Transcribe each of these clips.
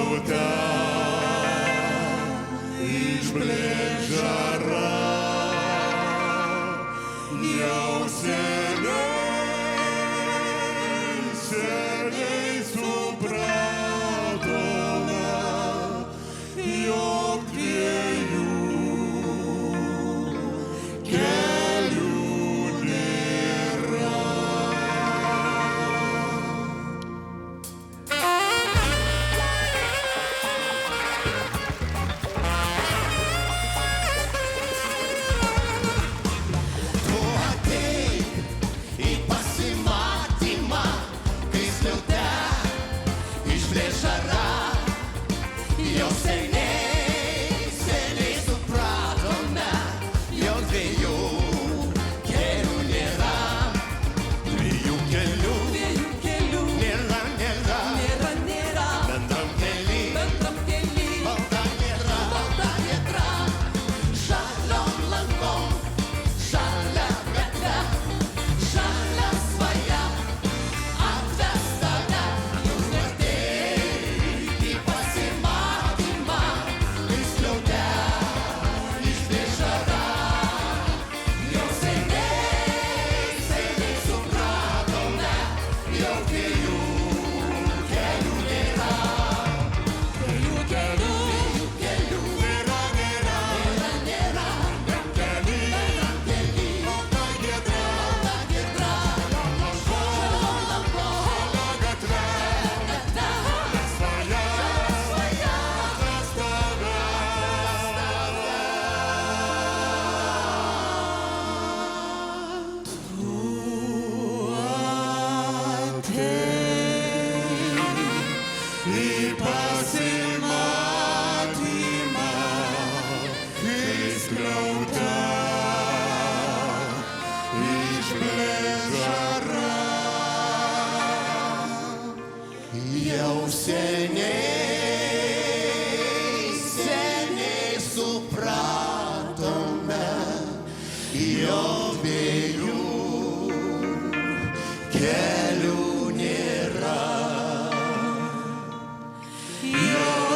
skliauta, išblės žara, jau seniai supratome, jog dviejų kelių nėra. Tu ateik į pasimatymą, kai skliaute išblės žara, jau seniai supratome, jog dviejų kelių nėra. Dviejų kelių nėra. Bendram kely balta giedra. Žaliom lankom, žalia gatve, žalia svaja atves tave. Tu ateik į pasimatymą, kai skliaute išblės žara, jau seniai supratome, jog dviejų kelių nėra. Dviejų kelių nėra. Bendram kely balta giedra. Žaliom lankom, Gatve, svaja, atves tave. Į pasimatymą, kai skliauta, išblės žara. Jau seniai supratome, jog dviejų kelių nėra. Jau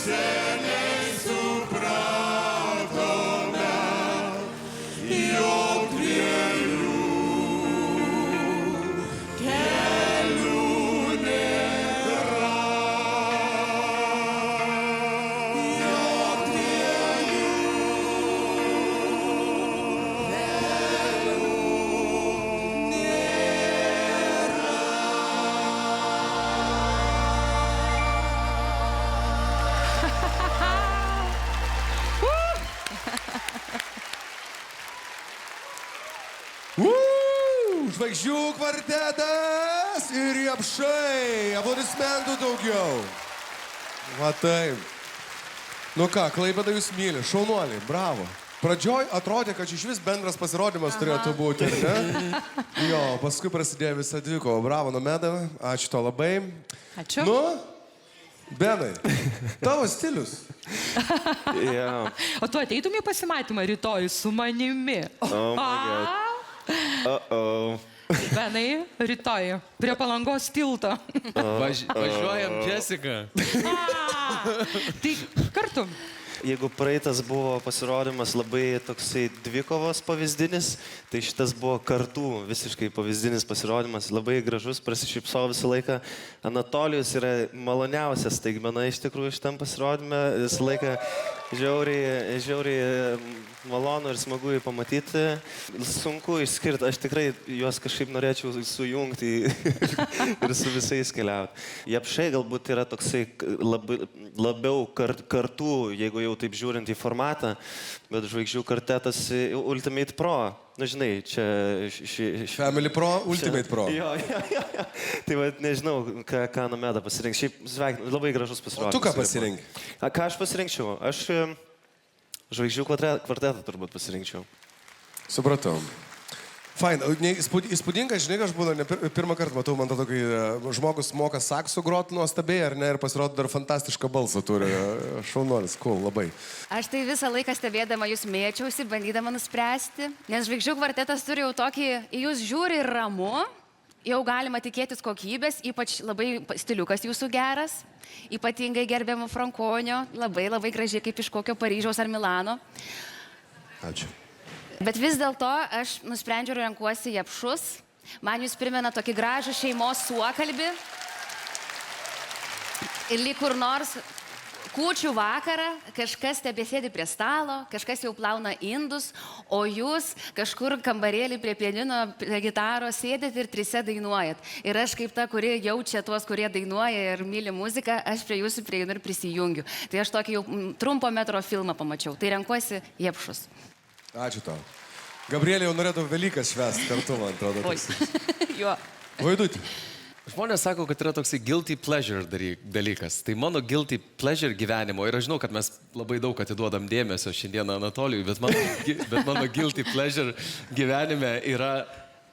Seniai supratome, jog dviejų kelių nėra. Jog dviejų Žvaigždžių kvartetas ir Riepšai. Aplodismentų daugiau. Va taip. Nu ką, Klaipėda jūs myli. Šaunuoliai, bravo. Pradžioj atrodė, kad iš vis bendras pasirodymas turėtų būti, ar ne? Jo, paskui prasidėjo visa dvikova. Bravo, Nomeda. Ačiū to labai. Ačiū. Nu, Benai, tavo stilius. Yeah. O tu ateitum į pasimatymą rytoj su manimi? Oh my God. Uh-oh. Benai, rytoj prie Palangos tilto. Važiuojam, Jessica. Tai kartu. Jeigu praeitas buvo pasirodymas labai toksai dvikovos pavyzdinis, tai šitas buvo kartų visiškai pavyzdinis pasirodymas, labai gražus, prasišypsau visą laiką. Anatolijus yra maloniausia staigmena iš tikrųjų šitam pasirodyme, visą laiką žiauriai malonu ir smagu jį pamatyti. Sunku išskirti, aš tikrai juos kažkaip norėčiau sujungti ir su visais keliauti. Riepšai galbūt yra toksai labiau kartų, jeigu jau taip žiūrint į formatą, bet Žvaigždžių kvartetas Ultimate Pro. Na, žinai, čia... Family Pro, Ultimate Pro. Jo. Tai va, nežinau, ką Nomeda pasirinks. Šiaip sveikinu, labai gražus pasirodymas. O tu ką pasirinkai? Ką aš pasirinkčiau? Aš Žvaigždžių kvartetą turbūt pasirinkčiau. Supratau. Fain, įspūdinga, žinai, aš būna, pirmą kartą matau, man atrodo, kai žmogus moka saksų grot nuostabiai, ar ne, ir pasirodo dar fantastišką balsą turi. Šaunuolis, cool, labai. Aš tai visą laiką stebėdama jūs mėčiausi, bandydama nuspręsti, nes Žvaigždžių kvartetas turi jau tokį, į jūs žiūri ramu jau galima tikėtis kokybės, ypač labai stiliukas jūsų geras, ypatingai gerbiamo Frankonio, labai labai gražiai kaip iš kokio Paryžiaus ar Milano. Ačiū. Bet vis dėlto aš nusprendžiau ir renkuosi Japšus. Man jūs primena tokį gražų šeimos suokalbį. Ir lyg kur nors kūčių vakarą kažkas tebesėdi prie stalo, kažkas jau plauna indus, o jūs kažkur kambarėlį prie pianino, prie gitaros sėdit ir trise dainuojat. Ir aš kaip ta, kuri jaučia tuos, kurie dainuoja ir myli muziką, aš prie jūsų prieinu ir prisijungiu. Tai aš tokį jau trumpo metro filmą pamačiau. Tai renkuosi Japšus. Ačiū tau. Gabrielė jau norėtų Velykas švęsti kartu, man atrodo. Jo. Vaidutį. Žmonės sako, kad yra toksai guilty pleasure dalykas. Tai mano guilty pleasure gyvenimo, ir aš žinau, kad mes labai daug atiduodam dėmesio šiandieną Anatolijui, bet mano guilty pleasure gyvenime yra,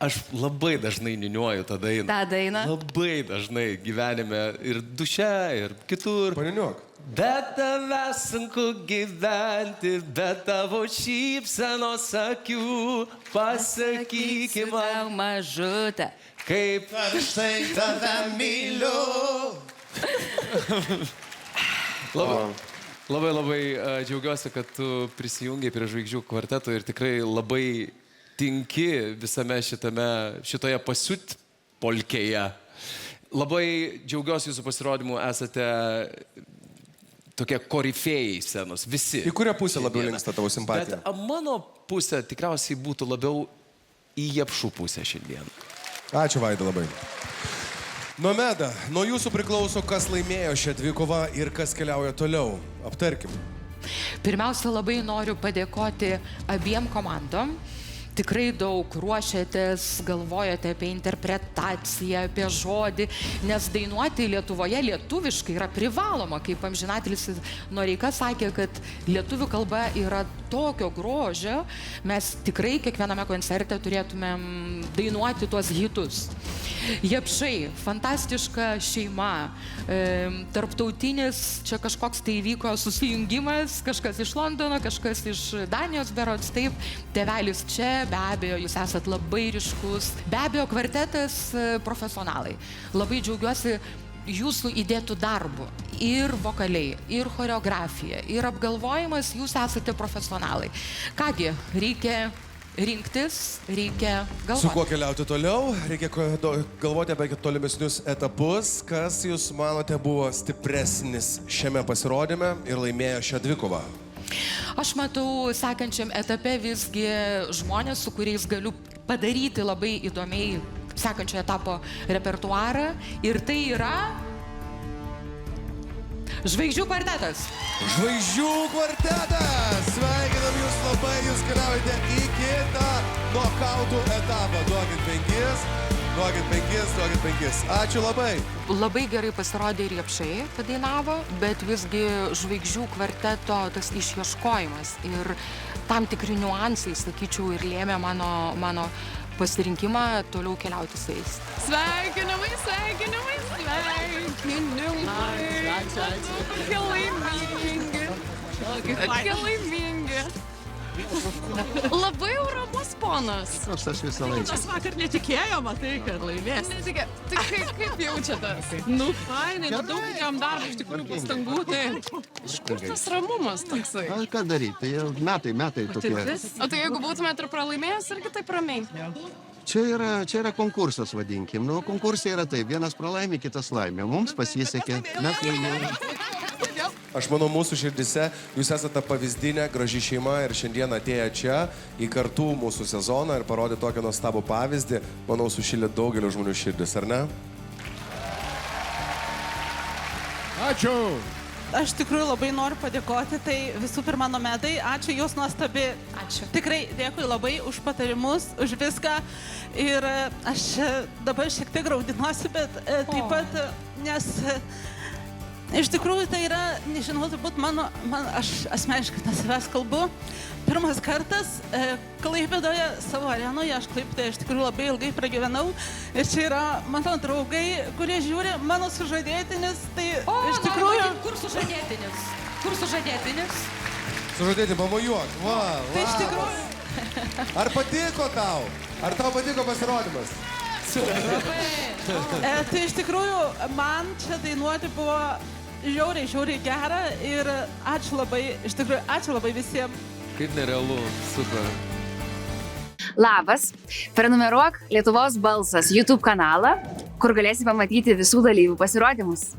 aš labai dažnai niuniuoju tą dainą. Ta daina. Labai dažnai gyvenime ir duše, ir kitur. Paniuniuok. Bet tavęs sunku gyventi, bet tavo šypsenos akių, pasakykim man, Mažutė. kaip Štai tave myliu. labai džiaugiuosi, kad tu prisijungiai prie Žvaigždžių kvarteto ir tikrai labai tinki visame šitoje pasiutpolkėje. Labai džiaugiuosi jūsų pasirodymu, esate tokie korifėjai scenos, visi. Į kurią pusę labiau linksta tavo simpatija? Bet mano pusė tikriausiai būtų labiau į Japšų pusę šiandien. Ačiū, Vaida, labai. Nomeda, nuo jūsų priklauso, kas laimėjo šią dvikovą ir kas keliauja toliau. Aptarkim. Pirmiausia, labai noriu padėkoti abiem komandom. Tikrai daug ruošiatės, galvojate apie interpretaciją, apie žodį, nes dainuoti Lietuvoje lietuviškai yra privaloma, kaip amžinatilis Noreika sakė, kad lietuvių kalba yra tokio grožio, mes tikrai kiekviename koncerte turėtumėm dainuoti tuos hitus. Japšai, fantastiška šeima, tarptautinis, čia kažkoks tai įvyko susijungimas, kažkas iš Londono, kažkas iš Danijos berods, taip, tėvelis čia, be abejo, jūs esat labai ryškus, be abejo, kvartetas profesionalai. Labai džiaugiuosi jūsų įdėtų darbų, ir vokaliai, ir choreografija, ir apgalvojimas, jūs esate profesionalai. Kągi, reikia rinktis, reikia galvoti. Su kuo keliauti toliau? Reikia galvoti apie tolimesnius etapus. Kas jūs manote buvo stipresnis šiame pasirodyme ir laimėjo šią dvikovą? Aš matau sekančiam etape visgi žmonės, su kuriais galiu padaryti labai įdomiai sekančio etapo repertuarą. Ir tai yra Žvaigždžių kvartetas. Žvaigždžių kvartetas! Sveikinam jūs labai, jūs keliaujate į kitą nokautų etapą. Duokit penkis. Ačiū labai. Labai gerai pasirodė ir Japšai padainavo, bet visgi Žvaigždžių kvarteto tas išieškojimas ir tam tikri niuansai, sakyčiau, ir lėmė mano pasirinkimą toliau keliauti su jais. Sveikinimai. Tokie laimingi. Labai jau ramus ponas. Aš visą laiką. Mes vakar netikėjo, matai, kad laimės. Netikėjo. Tai kaip jaučiatės? Nu, fainai, daug įdėjom darbą, iš tikrųjų pastangų, tai iš kur tas ramumas toksai? Ką daryti? Jau metai tokie. O tai jeigu būtumėt ir pralaimėjęs, irgi taip ramiai? Čia yra konkursas, vadinkim. Nu, konkursai yra taip, vienas pralaimė, kitas laimė. Mums pasisekė, mes laimėjome. Aš manau, mūsų širdise jūs esate pavyzdinė, graži šeima ir šiandien atėję čia į kartų mūsų sezoną ir parodė tokį nuostabų pavyzdį, manau, sušilė daugelio žmonių širdis, ar ne? Ačiū. Aš tikrųjų labai noriu padėkoti, tai visų pirma Nomedai, ačiū, jūs nuostabi. Ačiū. Tikrai dėkui labai už patarimus, už viską. Ir aš dabar šiek tiek graudinuosi, bet taip pat, nes iš tikrųjų tai yra, nežinau, turbūt aš asmeniškai nuo savęs kalbu, pirmas kartas Klaipėdoje, savo arenoje, aš Klaipėdoje iš tikrųjų labai ilgai pragyvenau. Ir čia yra mano draugai, kurie žiūri mano sužadėtinis, tai iš tikrųjų... Kur sužadėtinis? Sužadėti, pamojuok. Tai iš tikrųjų... Ar patiko tau? Ar tau patiko pasirodymas? Tai iš tikrųjų, man čia dainuoti buvo žiauriai, žiauriai gera ir ačiū labai, iš tikrųjų, ačiū labai visiems. Kaip nerealu, super. Labas, prenumeruok Lietuvos balsas YouTube kanalą, kur galėsi pamatyti visų dalyvių pasirodymus.